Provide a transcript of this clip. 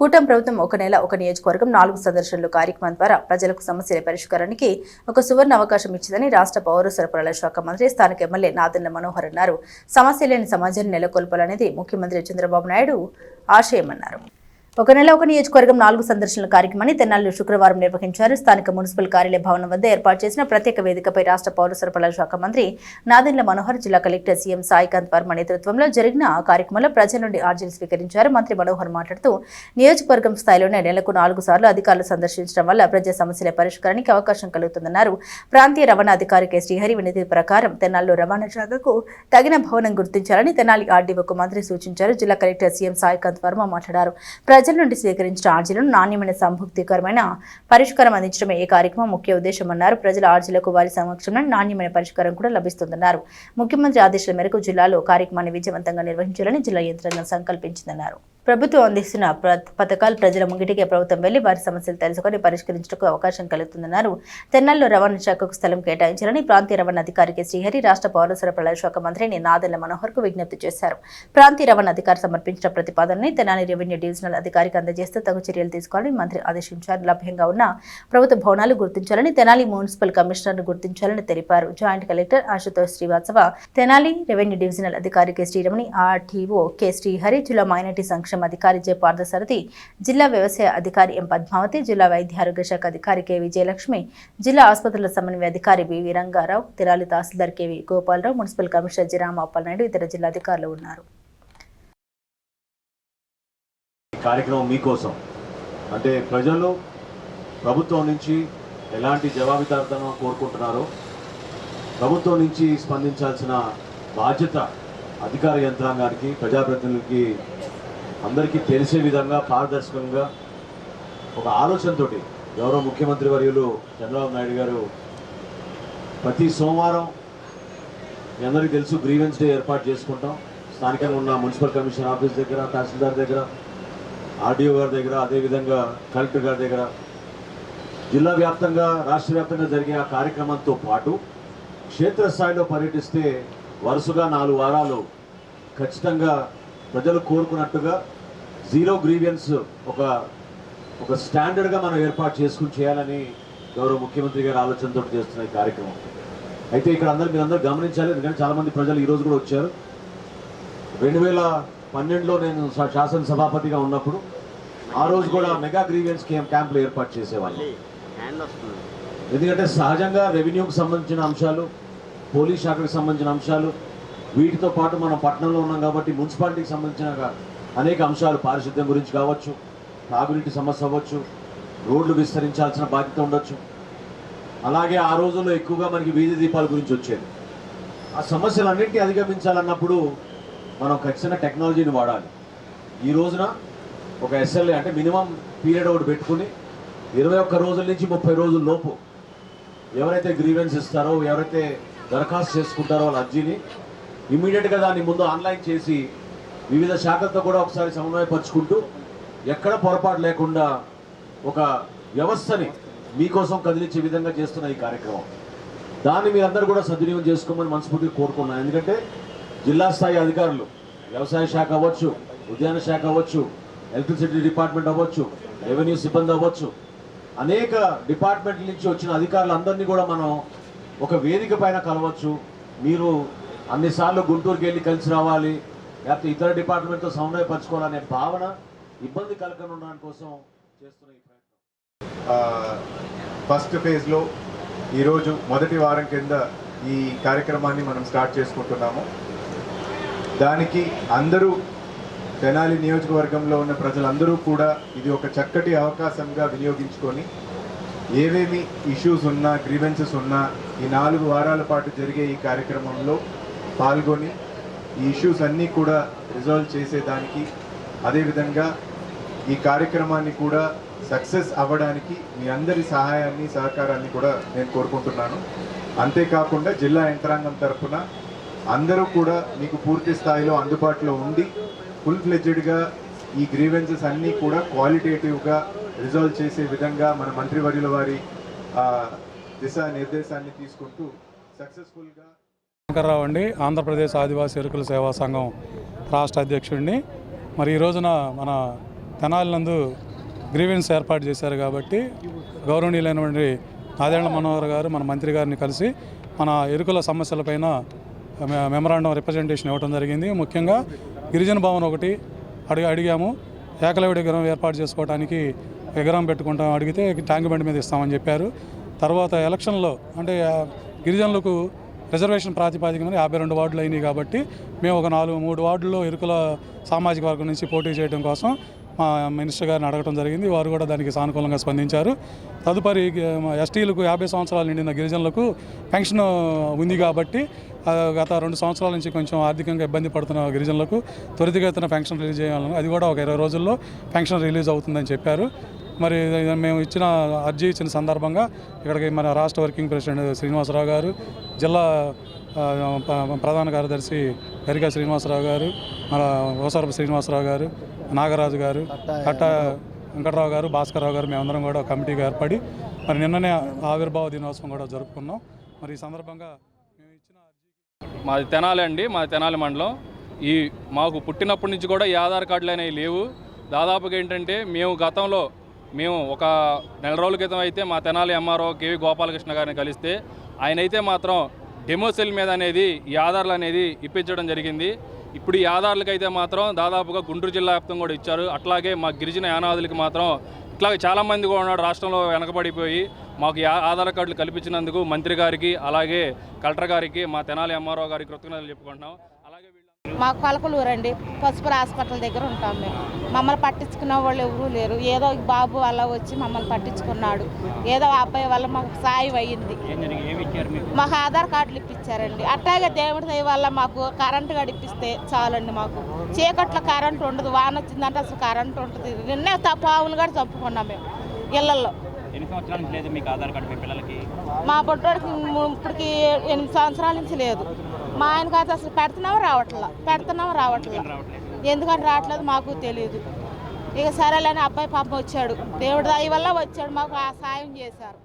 కూటమి ప్రభుత్వం ఒక నెల ఒక నియోజకవర్గం 4 సందర్శనలు కార్యక్రమం ద్వారా ప్రజలకు సమస్యల పరిష్కారానికి ఒక సువర్ణ అవకాశం ఇచ్చిందని రాష్ట్ర పౌర సరఫరాల శాఖ మంత్రి స్థానిక ఎమ్మెల్యే నాదెండ్ల మనోహర్ అన్నారు. సమస్య లేని సమాజాన్ని నెలకొల్పాలనేది ముఖ్యమంత్రి చంద్రబాబు నాయుడు ఆశయమన్నారు. ఒక నెల ఒక నియోజకవర్గం 4 సందర్శనల కార్యక్రమాన్ని తెనాలిలో శుక్రవారం నిర్వహించారు. స్థానిక మున్సిపల్ కార్యాలయ భవనం వద్ద ఏర్పాటు చేసిన ప్రత్యేక వేదికపై రాష్ట్ర పౌర సరఫరాల శాఖ మంత్రి నాదెండ్ల మనోహర్, జిల్లా కలెక్టర్ సీఎం సాయికాంత్ వర్మ నేతృత్వంలో జరిగిన కార్యక్రమంలో ప్రజల నుండి అర్జీలు స్వీకరించారు. మంత్రి మనోహర్ మాట్లాడుతూ నియోజకవర్గం స్థాయిలోనే నెలకు 4 సార్లు అధికారులు సందర్శించడం వల్ల ప్రజా సమస్యల పరిష్కారానికి అవకాశం కలుగుతుందన్నారు. ప్రాంతీయ రవాణా అధికారి కె శ్రీహరి వినతి ప్రకారం తెనాలిలో రవాణా శాఖకు తగిన భవనం గుర్తించాలని తెనాలి ఆర్డీఓకు మంత్రి సూచించారు. జిల్లా కలెక్టర్ సీఎం సాయికాంత్ వర్మ మాట్లాడారు. ప్రజల నుండి స్వీకరించిన ఆర్జీలను నాణ్యమైన సంతృప్తికరమైన పరిష్కారం అందించడమే ఈ కార్యక్రమం ముఖ్య ఉద్దేశమన్నారు. ప్రజల ఆర్జీలకు వారి సమక్షంలో నాణ్యమైన పరిష్కారం కూడా లభిస్తుందన్నారు. ముఖ్యమంత్రి ఆదేశాల మేరకు జిల్లాలో కార్యక్రమాన్ని విజయవంతంగా నిర్వహించాలని జిల్లా యంత్రాంగం సంకల్పించిందన్నారు. ప్రభుత్వం అందిస్తున్న పథకాలు ప్రజల ముంగిటికే ప్రభుత్వం వెళ్లి వారి సమస్యలు తెలుసుకుని పరిష్కరించడానికి అవకాశం కలుగుతుందన్నారు. తెనాలిలో రవాణా శాఖకు స్థలం కేటాయించాలని ప్రాంతీయ రవాణా అధికారికి శ్రీహరి రాష్ట్ర పౌర సరఫరాల శాఖ మంత్రి నాదెండ్ల మనోహర్ కు విజ్ఞప్తి చేశారు. ప్రాంతీయ రవాణా అధికారి సమర్పించిన ప్రతిపాదనని తెనాలి రెవెన్యూ డివిజనల్ అధికారికి అందజేస్తూ తగు చర్యలు తీసుకోవాలని మంత్రి ఆదేశించారు. లభ్యంగా ఉన్న ప్రభుత్వ భవనాలు గుర్తించాలని, తెనాలి మున్సిపల్ కమిషనర్ను గుర్తించాలని తెలిపారు. Joint collector Ashutosh Srivastava, Tenali revenue divisional అధికారి K Sriramani, RTO K Srihari, జిల్లా మైనార్టీ సంక్షేమ అధికారి జె పార్థసారథి, జిల్లా వ్యవసాయ అధికారి ఎం పద్మావతి, జిల్లా వైద్య ఆరోగ్య శాఖ అధికారి కె విజయలక్ష్మి, జిల్లా ఆసుపత్రుల సమన్వయ అధికారి బివి రంగారావు, తెనాలి తహసీల్దార్ KV Gopalarao, municipal commissioner G Ramappalanaidu, ఇతర జిల్లా అధికారులు ఉన్నారు. కార్యక్రమం మీకోసం అంటే ప్రజలు ప్రభుత్వం నుంచి ఎలాంటి జవాబుదారీతనం కోరుకుంటున్నారో, ప్రభుత్వం నుంచి స్పందించాల్సిన బాధ్యత అధికార యంత్రాంగానికి, ప్రజాప్రతినిధులకి అందరికీ తెలిసే విధంగా పారదర్శకంగా ఒక ఆలోచనతోటి గౌరవ ముఖ్యమంత్రి వర్యులు చంద్రబాబు నాయుడు గారు ప్రతి సోమవారం మీ అందరికీ తెలుసు గ్రీవెన్స్ డే ఏర్పాటు చేసుకుంటాం. స్థానికంగా ఉన్న మున్సిపల్ కమిషనర్ ఆఫీస్ దగ్గర, తహసీల్దార్ దగ్గర, ఆర్డీఓ గారి దగ్గర, అదేవిధంగా కలెక్టర్ గారి దగ్గర జిల్లా వ్యాప్తంగా, రాష్ట్ర వ్యాప్తంగా జరిగే ఆ కార్యక్రమంతో పాటు క్షేత్రస్థాయిలో పర్యటిస్తే వరుసగా 4 వారాలు ఖచ్చితంగా ప్రజలు కోరుకున్నట్టుగా జీరో గ్రీవియన్స్ ఒక స్టాండర్డ్గా మనం ఏర్పాటు చేసుకుని చేయాలని గౌరవ ముఖ్యమంత్రి గారి ఆలోచనతో చేస్తున్న ఈ కార్యక్రమం. అయితే ఇక్కడ మీరందరూ గమనించాలి, ఎందుకంటే చాలామంది ప్రజలు ఈరోజు కూడా వచ్చారు. 2012లో నేను శాసనసభాపతిగా ఉన్నప్పుడు ఆ రోజు కూడా మెగా గ్రీవియన్స్ క్యాంపులు ఏర్పాటు చేసేవాళ్ళు. ఎందుకంటే సహజంగా రెవెన్యూకి సంబంధించిన అంశాలు, పోలీస్ శాఖకు సంబంధించిన అంశాలు, వీటితో పాటు మనం పట్టణంలో ఉన్నాం కాబట్టి మున్సిపాలిటీకి సంబంధించిన అనేక అంశాలు, పారిశుద్ధ్యం గురించి కావచ్చు, తాగునీటి సమస్య అవ్వచ్చు, రోడ్లు విస్తరించాల్సిన బాధ్యత ఉండొచ్చు. అలాగే ఆ రోజుల్లో ఎక్కువగా మనకి వీధి దీపాల గురించి వచ్చేది. ఆ సమస్యలన్నింటినీ అధిగమించాలన్నప్పుడు మనం ఖచ్చితంగా టెక్నాలజీని వాడాలి. ఈ రోజున ఒక ఎస్ఎల్ఏ అంటే మినిమం పీరియడ్ ఒకటి పెట్టుకుని 21 రోజుల నుంచి 30 రోజుల లోపు ఎవరైతే గ్రీవెన్స్ ఇస్తారో, ఎవరైతే దరఖాస్తు చేసుకుంటారో వాళ్ళ అర్జీని ఇమ్మీడియట్గా దాన్ని ముందు ఆన్లైన్ చేసి వివిధ శాఖలతో కూడా ఒకసారి సమన్వయపరుచుకుంటూ ఎక్కడ పొరపాటు లేకుండా ఒక వ్యవస్థని మీకోసం కదిలించే విధంగా చేస్తున్న ఈ కార్యక్రమం. దాన్ని మీరందరూ కూడా సద్వినియోగం చేసుకోమని మనస్ఫూర్తిగా కోరుకున్నాను. ఎందుకంటే జిల్లా స్థాయి అధికారులు, వ్యవసాయ శాఖ అవ్వచ్చు, ఉద్యాన శాఖ అవ్వచ్చు, ఎలక్ట్రిసిటీ డిపార్ట్మెంట్ అవ్వచ్చు, రెవెన్యూ సిబ్బంది అవ్వచ్చు, అనేక డిపార్ట్మెంట్ల నుంచి వచ్చిన అధికారులందరినీ కూడా మనం ఒక వేదిక పైన కలవచ్చు. మీరు అన్నిసార్లు గుంటూరుకి వెళ్ళి కలిసి రావాలి, లేకపోతే ఇతర డిపార్ట్మెంట్తో సమన్వయపరచుకోవాలనే భావన ఇబ్బంది కలగకుండా ఉండడానికి కోసం చేస్తున్న ఈ ప్రయత్నం. ఫస్ట్ ఫేజ్లో ఈరోజు మొదటి వారం కింద ఈ కార్యక్రమాన్ని మనం స్టార్ట్ చేసుకుంటున్నాము. దానికి అందరూ, తెనాలి నియోజకవర్గంలో ఉన్న ప్రజలందరూ కూడా ఇది ఒక చక్కటి అవకాశంగా వినియోగించుకొని ఏవేమి ఇష్యూస్ ఉన్నా, గ్రీవెన్సెస్ ఉన్నా ఈ 4 వారాల పాటు జరిగే ఈ కార్యక్రమంలో పాల్గొని ఈ ఇష్యూస్ అన్నీ కూడా రిజాల్వ్ చేసేదానికి, అదేవిధంగా ఈ కార్యక్రమాన్ని కూడా సక్సెస్ అవ్వడానికి మీ అందరి సహాయాన్ని, సహకారాన్ని కూడా నేను కోరుకుంటున్నాను. అంతేకాకుండా జిల్లా యంత్రాంగం తరఫున అందరూ కూడా మీకు పూర్తి స్థాయిలో అందుబాటులో ఉండి ఫుల్ ఫ్లెడ్జెడ్గా ఈ గ్రీవెన్సెస్ అన్నీ కూడా క్వాలిటేటివ్గా రిజాల్వ్ చేసే విధంగా మన మంత్రివర్యుల వారి దిశానిర్దేశాన్ని తీసుకుంటూ సక్సెస్ఫుల్గా. శంకర్రావు అండి, ఆంధ్రప్రదేశ్ ఆదివాసీ ఎరుకుల సేవా సంఘం రాష్ట్ర అధ్యక్షుడిని. మరి ఈ రోజున మన తెనాలి నందు గ్రీవెన్స్ ఏర్పాటు చేశారు కాబట్టి గౌరవనీయులైనటువంటి నాదెండ్ల మనోహర్ గారు మన మంత్రి గారిని కలిసి మన ఎరుకుల సమస్యలపైన మెమరాండం రిప్రజెంటేషన్ ఇవ్వడం జరిగింది. ముఖ్యంగా గిరిజన భవన్ ఒకటి అడిగాము. ఏకలవ్య విగ్రహం ఏర్పాటు చేసుకోవడానికి విగ్రహం పెట్టుకుంటాం అడిగితే ట్యాంక్ బండి మీద ఇస్తామని చెప్పారు. తర్వాత ఎలక్షన్లో అంటే గిరిజనులకు రిజర్వేషన్ ప్రాతిపాదిక మీద 52 వార్డులు అయినాయి కాబట్టి మేము ఒక 3 వార్డుల్లో ఎరుకుల సామాజిక వర్గం నుంచి పోటీ చేయడం కోసం మా మినిస్టర్ గారిని అడగడం జరిగింది. వారు కూడా దానికి సానుకూలంగా స్పందించారు. తదుపరి ఎస్టీలకు 50 సంవత్సరాలు నిండిన గిరిజనులకు పెన్షన్ ఉంది కాబట్టి గత 2 సంవత్సరాల నుంచి కొంచెం ఆర్థికంగా ఇబ్బంది పడుతున్న గిరిజనులకు త్వరితగతిన పెన్షన్ రిలీజ్ చేయాలని, అది కూడా ఒక 20 రోజుల్లో పెన్షన్ రిలీజ్ అవుతుందని చెప్పారు. మరి మేము అర్జీ ఇచ్చిన సందర్భంగా ఇక్కడికి మన రాష్ట్ర వర్కింగ్ ప్రెసిడెంట్ శ్రీనివాసరావు గారు, జిల్లా ప్రధాన కార్యదర్శి గరికా శ్రీనివాసరావు గారు, మన ఓసరపు శ్రీనివాసరావు గారు, నాగరాజు గారు, కట్ట వెంకటరావు గారు, భాస్కర్రావు గారు మేమందరం కూడా కమిటీగా ఏర్పడి మరి నిన్ననే ఆవిర్భావ దినోత్సవం కూడా జరుపుకున్నాం. మరి ఈ సందర్భంగా మేము ఇచ్చిన మాది తెనాలి అండి, మాది తెనాలి మండలం. మాకు పుట్టినప్పటి నుంచి కూడా ఈ ఆధార్ కార్డులు అనేవి లేవు. దాదాపుగా ఏంటంటే మేము ఒక నెల రోజుల క్రితం అయితే మా తెనాలి ఎంఆర్ఓ కేవి గోపాలకృష్ణ గారిని కలిస్తే ఆయన అయితే మాత్రం డెమోసెల్ మీద అనేది ఈ ఆధార్లు అనేది ఇప్పించడం జరిగింది. ఇప్పుడు ఈ ఆధార్లకు అయితే మాత్రం దాదాపుగా గుంటూరు జిల్లా వ్యాప్తంగా కూడా ఇచ్చారు. అట్లాగే మా గిరిజన యానాదులకి మాత్రం ఇట్లాగే చాలామంది కూడా ఉన్నాడు రాష్ట్రంలో వెనకబడిపోయి మాకు ఆధార్ కార్డులు కల్పించినందుకు మంత్రి గారికి అలాగే కలెక్టర్ గారికి మా తెనాలి ఎంఆర్ఓ గారికి కృతజ్ఞతలు చెప్పుకుంటున్నాం. అలాగే మాకు పలకలూరండి, పసుపుర హాస్పిటల్ దగ్గర ఉంటాం మేము. మమ్మల్ని పట్టించుకున్న వాళ్ళు ఎవరూ లేరు. ఏదో బాబు అలా వచ్చి మమ్మల్ని పట్టించుకున్నాడు. ఏదో అబ్బాయి వల్ల మాకు సాయం అయ్యింది. మాకు ఆధార్ కార్డులు ఇప్పించారండి. అట్లాగే దేవుడి దయ వల్ల మాకు కరెంటు గడిపిస్తే చాలండి. మాకు చీకట్లో కరెంటు ఉండదు, వాన వచ్చిందంటే అసలు కరెంటు ఉంటుంది. నిన్నే పావులు కూడా చంపుకున్నాం మేము ఇళ్లలో. మా బొడ్డోడికి ఇప్పటికి 8 సంవత్సరాల నుంచి లేదు. మా ఆయనకి అయితే అసలు పెడుతున్నామో రావట్లా. ఎందుకంటే రావట్లేదు మాకు తెలియదు. ఇక సరేలేని అబ్బాయి పాపం వచ్చాడు, దేవుడి దయ వల్ల వచ్చాడు, మాకు ఆ సాయం చేశారు.